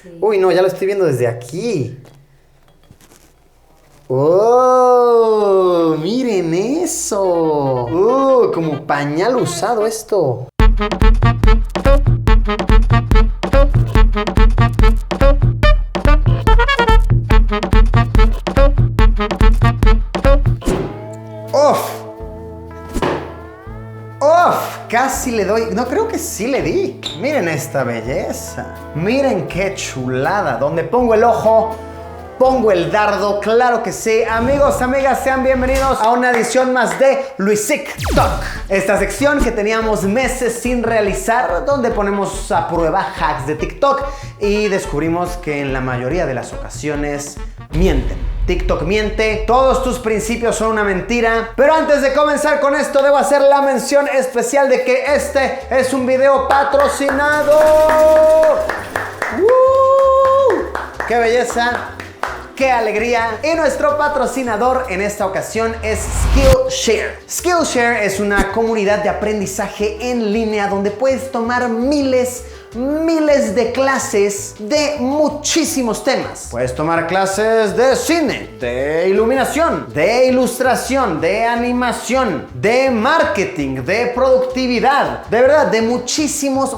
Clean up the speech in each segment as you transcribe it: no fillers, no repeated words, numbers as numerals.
Sí. Uy, no, ya lo estoy viendo desde aquí. ¡Oh! ¡Miren eso! Como pañal usado esto. ¡Uf! ¡Uf! Casi le doy. No, creo que sí le di. Miren esta belleza. Miren qué chulada. Donde pongo el ojo, pongo el dardo. Claro que sí. Amigos, amigas, sean bienvenidos a una edición más de LuisicTok. Esta sección que teníamos meses sin realizar, donde ponemos a prueba hacks de TikTok y descubrimos que en la mayoría de las ocasiones mienten. TikTok miente, todos tus principios son una mentira. Pero antes de comenzar con esto, debo hacer la mención especial de que este es un video patrocinado. ¡Qué belleza! ¡Qué alegría! Y nuestro patrocinador en esta ocasión es Skillshare. Skillshare es una comunidad de aprendizaje en línea donde puedes tomar miles de clases de muchísimos temas. Puedes tomar clases de cine, de iluminación, de ilustración, de animación, de marketing, de productividad. De verdad, de muchísimos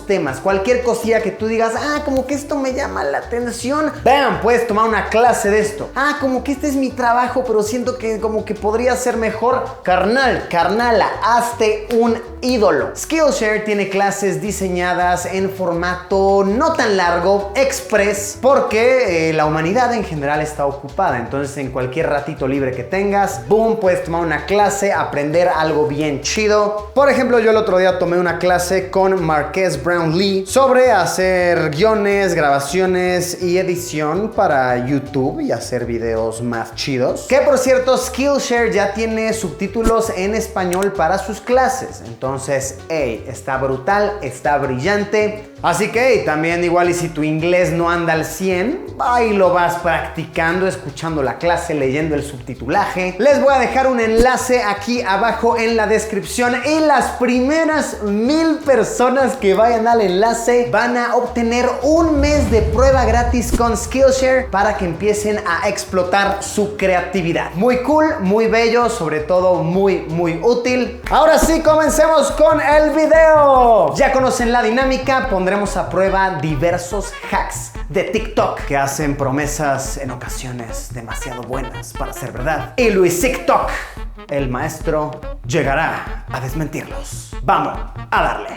temas. Cualquier cosilla que tú digas, como que esto me llama la atención. ¡Bam! Puedes tomar una clase de esto. Como que este es mi trabajo, pero siento que como que podría ser mejor. Carnala, hazte un ídolo. Skillshare tiene clases diseñadas en formato no tan largo, express, porque la humanidad en general está ocupada. Entonces, en cualquier ratito libre que tengas, boom, puedes tomar una clase, aprender algo bien chido. Por ejemplo, yo el otro día tomé una clase con Marques Brownlee sobre hacer guiones, grabaciones y edición para YouTube y hacer videos más chidos. Que por cierto, Skillshare ya tiene subtítulos en español para sus clases. Entonces, está brutal, está brillante. Así que también igual y si tu inglés no anda al 100, ahí lo vas practicando, escuchando la clase, leyendo el subtitulaje. Les voy a dejar un enlace aquí abajo en la descripción y las primeras 1000 personas que vayan al enlace van a obtener un mes de prueba gratis con Skillshare para que empiecen a explotar su creatividad. Muy cool, muy bello, sobre todo muy útil. Ahora sí, comencemos con el video. Ya conocen la dinámica, pondremos a prueba diversos hacks de TikTok que hacen promesas en ocasiones demasiado buenas para ser verdad. Y LuisicTok, el maestro, llegará a desmentirlos. Vamos a darle.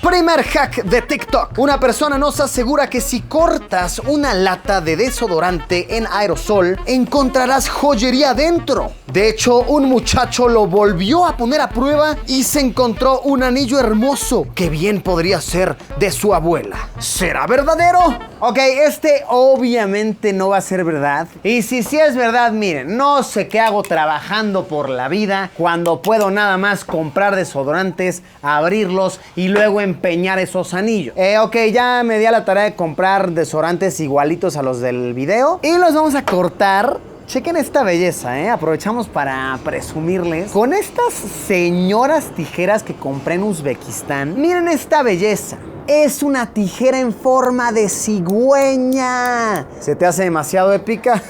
Primer hack de TikTok. Una persona nos asegura que si cortas una lata de desodorante en aerosol, encontrarás joyería dentro. De hecho, un muchacho lo volvió a poner a prueba y se encontró un anillo hermoso que bien podría ser de su abuela. ¿Será verdadero? Ok, este obviamente no va a ser verdad. Y si sí es verdad, miren, no sé qué hago trabajando por la vida cuando puedo nada más comprar desodorantes, abrirlos y luego empeñar esos anillos. Ok, ya me di a la tarea de comprar desodorantes igualitos a los del video y los vamos a cortar. Chequen esta belleza, aprovechamos para presumirles con estas señoras tijeras que compré en Uzbekistán. Miren esta belleza. Es una tijera en forma de cigüeña. ¿Se te hace demasiado épica?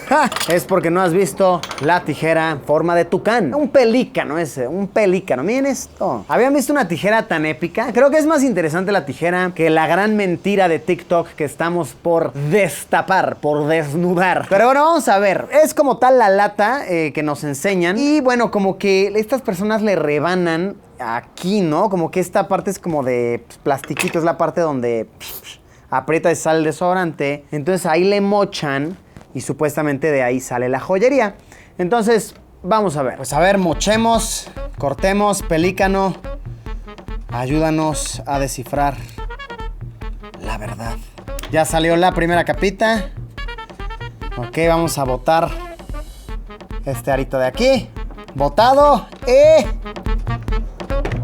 Es porque no has visto la tijera en forma de tucán. Un pelícano ese, un pelícano. Miren esto. ¿Habían visto una tijera tan épica? Creo que es más interesante la tijera que la gran mentira de TikTok que estamos por destapar, por desnudar. Pero bueno, vamos a ver. Es como tal la lata que nos enseñan. Y bueno, como que estas personas le rebanan aquí, ¿no? Como que esta parte es como de plastiquito, es la parte donde aprieta y sale el desodorante. Entonces ahí le mochan y supuestamente de ahí sale la joyería. Entonces, vamos a ver. Pues a ver, mochemos, cortemos, pelícano. Ayúdanos a descifrar la verdad. Ya salió la primera capita. Ok, vamos a botar este arito de aquí. Botado y...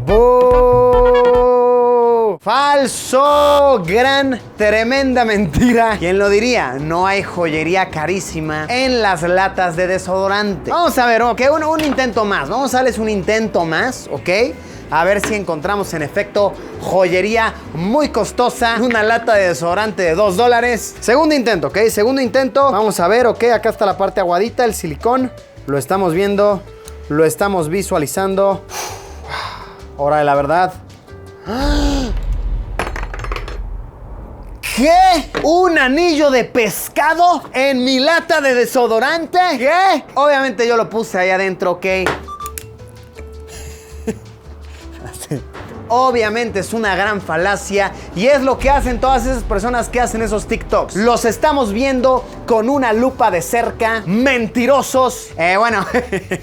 ¡oh! ¡Falso! Gran, tremenda mentira. ¿Quién lo diría? No hay joyería carísima en las latas de desodorante. Vamos a ver, ok, un intento más. Vamos a darles un intento más, ok. A ver si encontramos en efecto joyería muy costosa. Una lata de desodorante de $2. Segundo intento, ¿ok? Segundo intento. Vamos a ver, ¿ok? Acá está la parte aguadita, el silicón. Lo estamos viendo, lo estamos visualizando. Hora de la verdad. ¿Qué? ¿Un anillo de pescado en mi lata de desodorante? ¿Qué? Obviamente yo lo puse ahí adentro, ¿ok? Obviamente es una gran falacia y es lo que hacen todas esas personas que hacen esos TikToks. Los estamos viendo con una lupa de cerca. Mentirosos. Bueno,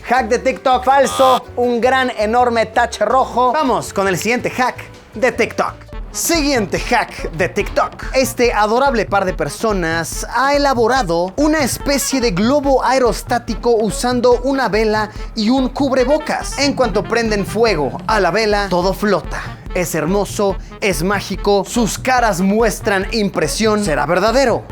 hack de TikTok falso. Un gran enorme tache rojo. Vamos con el siguiente hack de TikTok. Siguiente hack de TikTok. Este adorable par de personas ha elaborado una especie de globo aerostático usando una vela y un cubrebocas. En cuanto prenden fuego a la vela, todo flota. Es hermoso, es mágico, sus caras muestran impresión. ¿Será verdadero?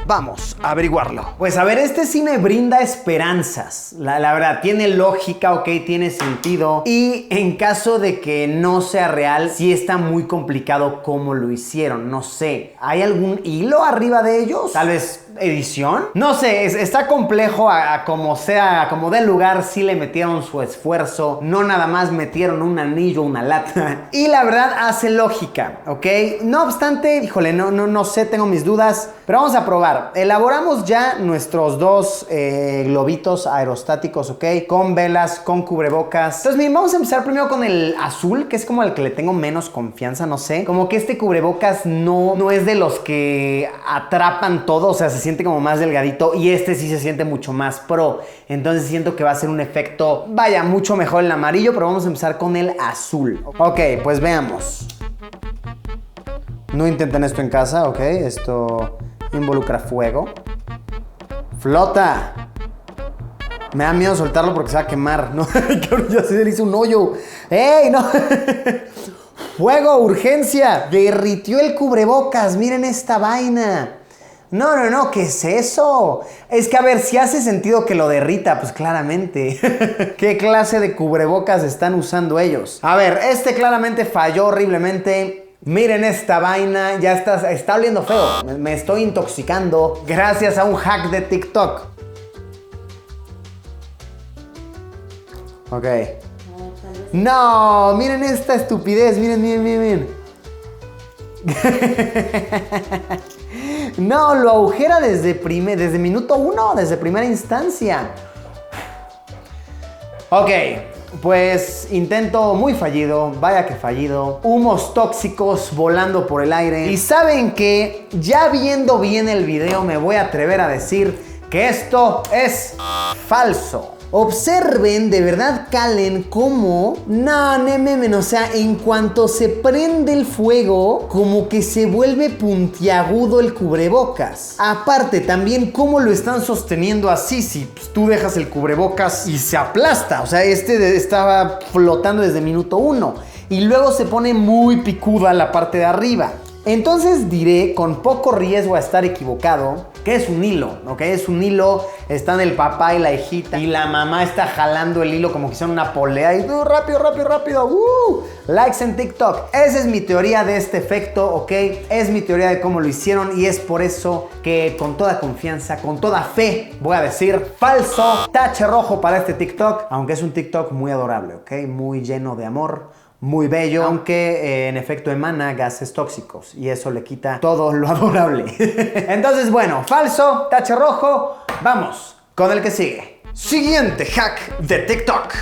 Vamos a averiguarlo. Pues a ver, este sí me brinda esperanzas. La verdad, tiene lógica, ok, tiene sentido. Y en caso de que no sea real, sí está muy complicado cómo lo hicieron. No sé, ¿hay algún hilo arriba de ellos? Tal vez edición. No sé, está complejo a como sea, como del lugar, sí le metieron su esfuerzo. No nada más metieron un anillo, una lata. Y la verdad hace lógica, ok. No obstante, híjole, no sé, tengo mis dudas. Pero vamos a probar. Elaboramos ya nuestros dos globitos aerostáticos, ¿ok? Con velas, con cubrebocas. Entonces, miren, vamos a empezar primero con el azul, que es como el que le tengo menos confianza, no sé. Como que este cubrebocas no es de los que atrapan todo, o sea, se siente como más delgadito. Y este sí se siente mucho más pro. Entonces siento que va a ser un efecto, vaya, mucho mejor el amarillo, pero vamos a empezar con el azul. Ok, pues veamos. No intenten esto en casa, ¿ok? Esto involucra fuego. ¡Flota! Me da miedo soltarlo porque se va a quemar, ¿no? Ya se le hizo un hoyo. ¡Ey, no! ¡Fuego, urgencia! Derritió el cubrebocas. Miren esta vaina. No, ¿qué es eso? Es que a ver, si hace sentido que lo derrita, pues claramente. ¿Qué clase de cubrebocas están usando ellos? A ver, este claramente falló horriblemente. Miren esta vaina, ya está oliendo feo. Me estoy intoxicando gracias a un hack de TikTok. Ok. No, miren esta estupidez, miren. No, lo agujera desde minuto 1, desde primera instancia. Ok. Pues intento muy fallido, vaya que fallido. Humos tóxicos volando por el aire. Y saben que ya viendo bien el video me voy a atrever a decir que esto es falso. Observen, de verdad calen cómo, o sea, en cuanto se prende el fuego, como que se vuelve puntiagudo el cubrebocas. Aparte, también cómo lo están sosteniendo así, si pues, tú dejas el cubrebocas y se aplasta. O sea, este estaba flotando desde minuto 1 y luego se pone muy picuda la parte de arriba. Entonces diré, con poco riesgo a estar equivocado, que es un hilo, ¿ok? Es un hilo, están el papá y la hijita, y la mamá está jalando el hilo como que son una polea, y rápido, likes en TikTok. Esa es mi teoría de este efecto, ¿ok? Es mi teoría de cómo lo hicieron, y es por eso que con toda confianza, con toda fe, voy a decir falso, tache rojo para este TikTok, aunque es un TikTok muy adorable, ¿ok? Muy lleno de amor. Muy bello, aunque en efecto emana gases tóxicos y eso le quita todo lo adorable. Entonces, bueno, falso, tache rojo. Vamos con el que sigue. Siguiente hack de TikTok.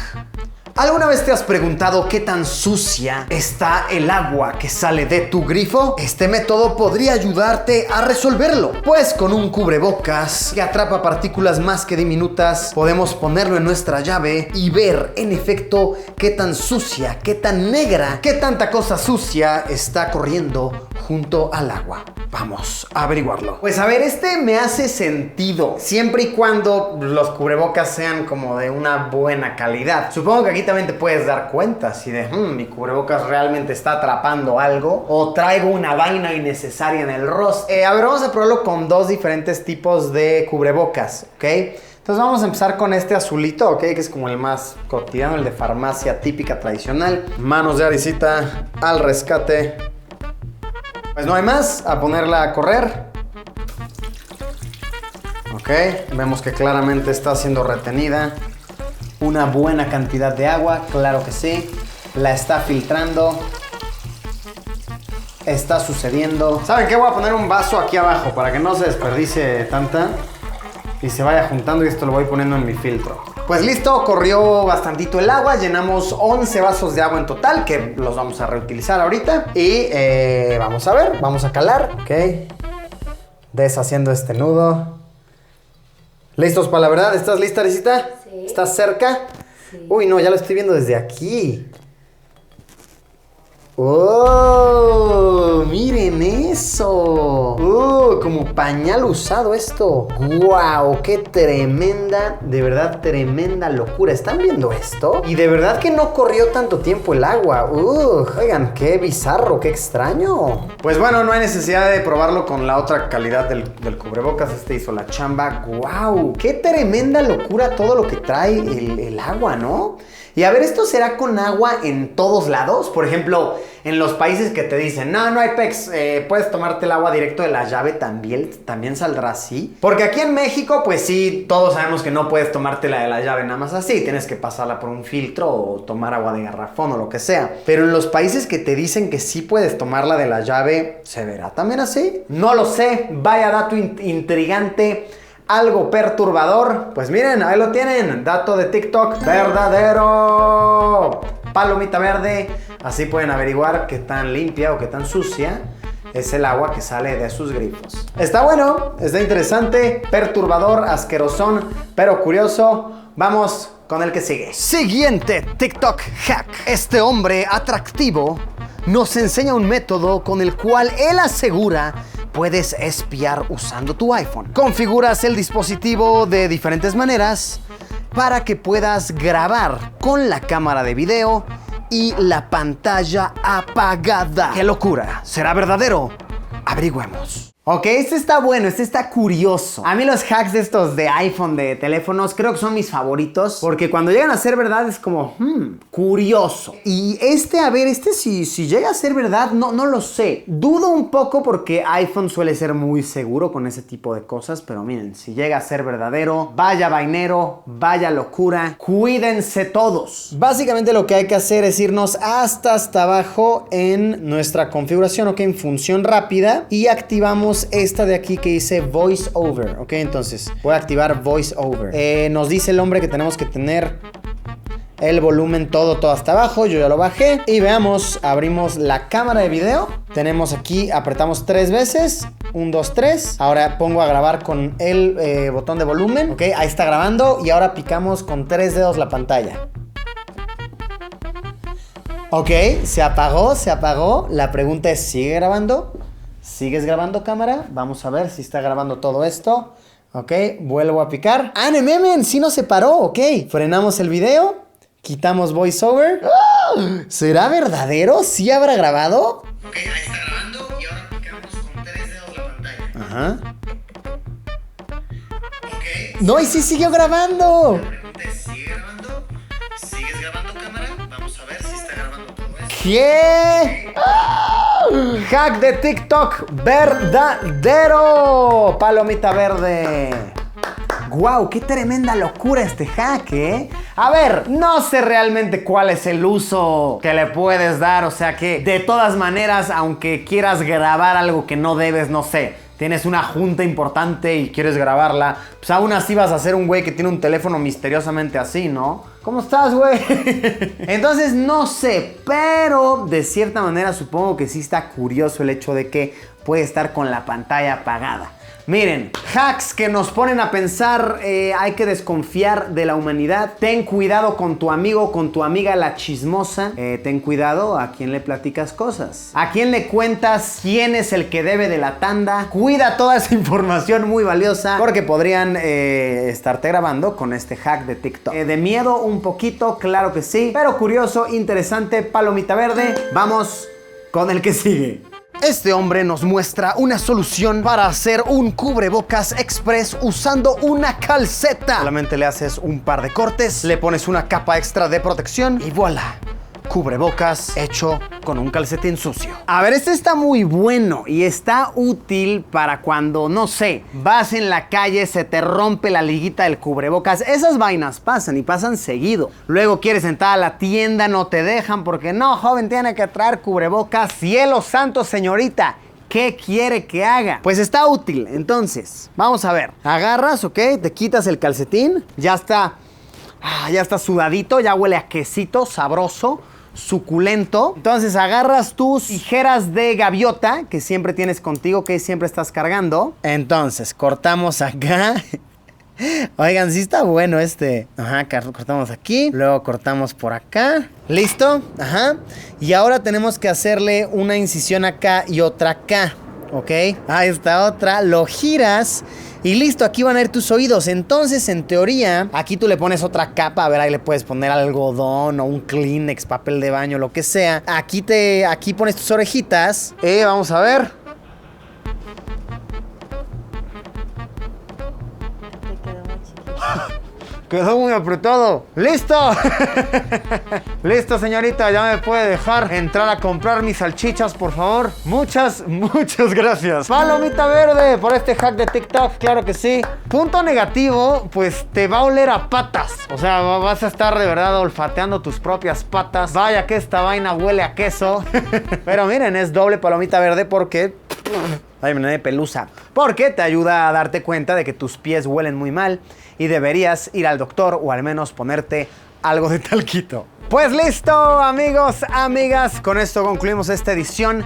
¿Alguna vez te has preguntado qué tan sucia está el agua que sale de tu grifo? Este método podría ayudarte a resolverlo, pues con un cubrebocas que atrapa partículas más que diminutas, podemos ponerlo en nuestra llave y ver en efecto qué tan sucia, qué tan negra, qué tanta cosa sucia está corriendo junto al agua. Vamos a averiguarlo. Pues a ver, este me hace sentido, siempre y cuando los cubrebocas sean como de una buena calidad. Supongo que aquí también te puedes dar cuenta si de mi cubrebocas realmente está atrapando algo o traigo una vaina innecesaria en el rostro. A ver, vamos a probarlo con dos diferentes tipos de cubrebocas, ¿ok? Entonces vamos a empezar con este azulito, ¿ok? Que es como el más cotidiano, el de farmacia típica tradicional. Manos de Arisita al rescate. Pues no hay más, a ponerla a correr. Ok, vemos que claramente está siendo retenida una buena cantidad de agua, claro que sí. La está filtrando. Está sucediendo. ¿Saben qué? Voy a poner un vaso aquí abajo para que no se desperdicie tanta y se vaya juntando, y esto lo voy poniendo en mi filtro. Pues listo, corrió bastantito el agua, llenamos 11 vasos de agua en total, que los vamos a reutilizar ahorita. Y vamos a ver, vamos a calar, ok. Deshaciendo este nudo. ¿Listos para la verdad? ¿Estás lista, Arisita? Sí. ¿Estás cerca? Sí. Uy, no, ya lo estoy viendo desde aquí. ¡Oh! ¡Miren eso! Como pañal usado esto. ¡Wow! ¡Qué tremenda, de verdad, tremenda locura! ¿Están viendo esto? Y de verdad que no corrió tanto tiempo el agua. Oigan, qué bizarro, qué extraño. Pues bueno, no hay necesidad de probarlo con la otra calidad del cubrebocas. Este hizo la chamba. ¡Wow! ¡Qué tremenda locura todo lo que trae el agua, ¿no? Y a ver, ¿esto será con agua en todos lados? Por ejemplo, en los países que te dicen, no hay PEX, puedes tomarte el agua directo de la llave, ¿también saldrá así? Porque aquí en México, pues sí, todos sabemos que no puedes tomártela de la llave nada más así. Tienes que pasarla por un filtro o tomar agua de garrafón o lo que sea. Pero en los países que te dicen que sí puedes tomarla de la llave, ¿se verá también así? No lo sé, vaya dato intrigante. Algo perturbador. Pues miren, ahí lo tienen. Dato de TikTok verdadero. Palomita verde. Así pueden averiguar qué tan limpia o qué tan sucia es el agua que sale de sus grifos. Está bueno, está interesante, perturbador, asquerosón, pero curioso. Vamos con el que sigue. Siguiente TikTok hack. Este hombre atractivo nos enseña un método con el cual él asegura puedes espiar usando tu iPhone. Configuras el dispositivo de diferentes maneras para que puedas grabar con la cámara de video y la pantalla apagada. ¡Qué locura! ¿Será verdadero? Averigüemos. Ok, este está bueno, este está curioso. A mí los hacks de estos de iPhone, de teléfonos, creo que son mis favoritos. Porque cuando llegan a ser verdad es como, curioso. Y a ver, si llega a ser verdad, no lo sé. Dudo un poco porque iPhone suele ser muy seguro con ese tipo de cosas. Pero miren, si llega a ser verdadero, vaya vainero, vaya locura. Cuídense todos. Básicamente lo que hay que hacer es irnos hasta abajo en nuestra configuración, ok, en función rápida. Y activamos esta de aquí que dice Voice Over, ok, entonces voy a activar Voice Over. Nos dice el hombre que tenemos que tener el volumen todo hasta abajo. Yo ya lo bajé y veamos, abrimos la cámara de video. Tenemos aquí, apretamos 3 veces, 1, 2, 3. Ahora pongo a grabar con el botón de volumen, ok, ahí está grabando. Y ahora picamos con 3 dedos la pantalla. Ok, se apagó. La pregunta es, ¿sigue grabando? ¿Sigues grabando, cámara? Vamos a ver si está grabando todo esto. Ok, vuelvo a picar. ¡Ah, no, sí no se paró! Ok, frenamos el video. Quitamos voiceover. ¡Oh! ¿Será verdadero? ¿Sí habrá grabado? Ok, ahí está grabando y ahora picamos con 3 dedos la pantalla. Ajá. Ok. ¡No, y sí siguió grabando! La pregunta es, ¿sigue grabando? ¿Sigues grabando, cámara? Vamos a ver si está grabando todo esto. ¿Qué? Okay. Hack de TikTok verdadero. Palomita verde. ¡Guau! ¡Qué tremenda locura este hack, eh! A ver, no sé realmente cuál es el uso que le puedes dar. O sea que, de todas maneras, aunque quieras grabar algo que no debes, no sé, tienes una junta importante y quieres grabarla, pues aún así vas a ser un güey que tiene un teléfono misteriosamente así, ¿no? ¿Cómo estás, güey? Entonces, no sé, pero de cierta manera supongo que sí está curioso el hecho de que puede estar con la pantalla apagada. Miren, hacks que nos ponen a pensar, hay que desconfiar de la humanidad. Ten cuidado con tu amigo, con tu amiga la chismosa. Ten cuidado a quién le platicas cosas. A quién le cuentas quién es el que debe de la tanda. Cuida toda esa información muy valiosa porque podrían estarte grabando con este hack de TikTok. De miedo un poquito, claro que sí, pero curioso, interesante, palomita verde. Vamos con el que sigue. Este hombre nos muestra una solución para hacer un cubrebocas express usando una calceta. Solamente le haces un par de cortes, le pones una capa extra de protección y voilà. Cubrebocas hecho con un calcetín sucio. A ver, este está muy bueno y está útil para cuando, no sé, vas en la calle, se te rompe la liguita del cubrebocas. Esas vainas pasan y pasan seguido. Luego quieres entrar a la tienda, no te dejan porque no, joven, tiene que traer cubrebocas. Cielo santo, señorita. ¿Qué quiere que haga? Pues está útil. Entonces, vamos a ver. Agarras, ¿ok? Te quitas el calcetín. Ya está sudadito, ya huele a quesito sabroso, suculento. Entonces agarras tus tijeras de gaviota que siempre tienes contigo, que siempre estás cargando. Entonces cortamos acá. Oigan, sí está bueno este. Ajá, cortamos aquí, luego cortamos por acá. ¿Listo? Ajá. Y ahora tenemos que hacerle una incisión acá y otra acá. ¿Ok? Ahí está otra. Lo giras. Y listo, aquí van a ir tus oídos. Entonces, en teoría, aquí tú le pones otra capa. A ver, ahí le puedes poner algodón o un Kleenex, papel de baño, lo que sea. Aquí pones tus orejitas. Vamos a ver. Quedó muy apretado. ¡Listo! Listo, señorita. Ya me puede dejar entrar a comprar mis salchichas, por favor. Muchas gracias. Palomita verde por este hack de TikTok. Claro que sí. Punto negativo, pues te va a oler a patas. O sea, vas a estar de verdad olfateando tus propias patas. Vaya que esta vaina huele a queso. Pero miren, es doble palomita verde porque... Ay, me de pelusa. Porque te ayuda a darte cuenta de que tus pies huelen muy mal y deberías ir al doctor o al menos ponerte algo de talquito. Pues listo, amigos, amigas. Con esto concluimos esta edición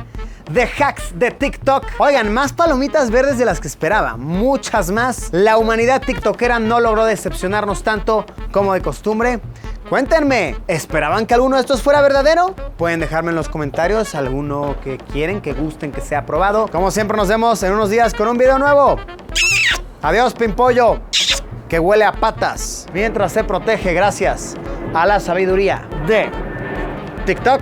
de Hacks de TikTok. Oigan, más palomitas verdes de las que esperaba. Muchas más. La humanidad tiktokera no logró decepcionarnos tanto como de costumbre. Cuéntenme, ¿esperaban que alguno de estos fuera verdadero? Pueden dejarme en los comentarios alguno que quieren, que gusten, que sea probado. Como siempre, nos vemos en unos días con un video nuevo. Adiós, pimpollo, que huele a patas. Mientras se protege gracias a la sabiduría de TikTok.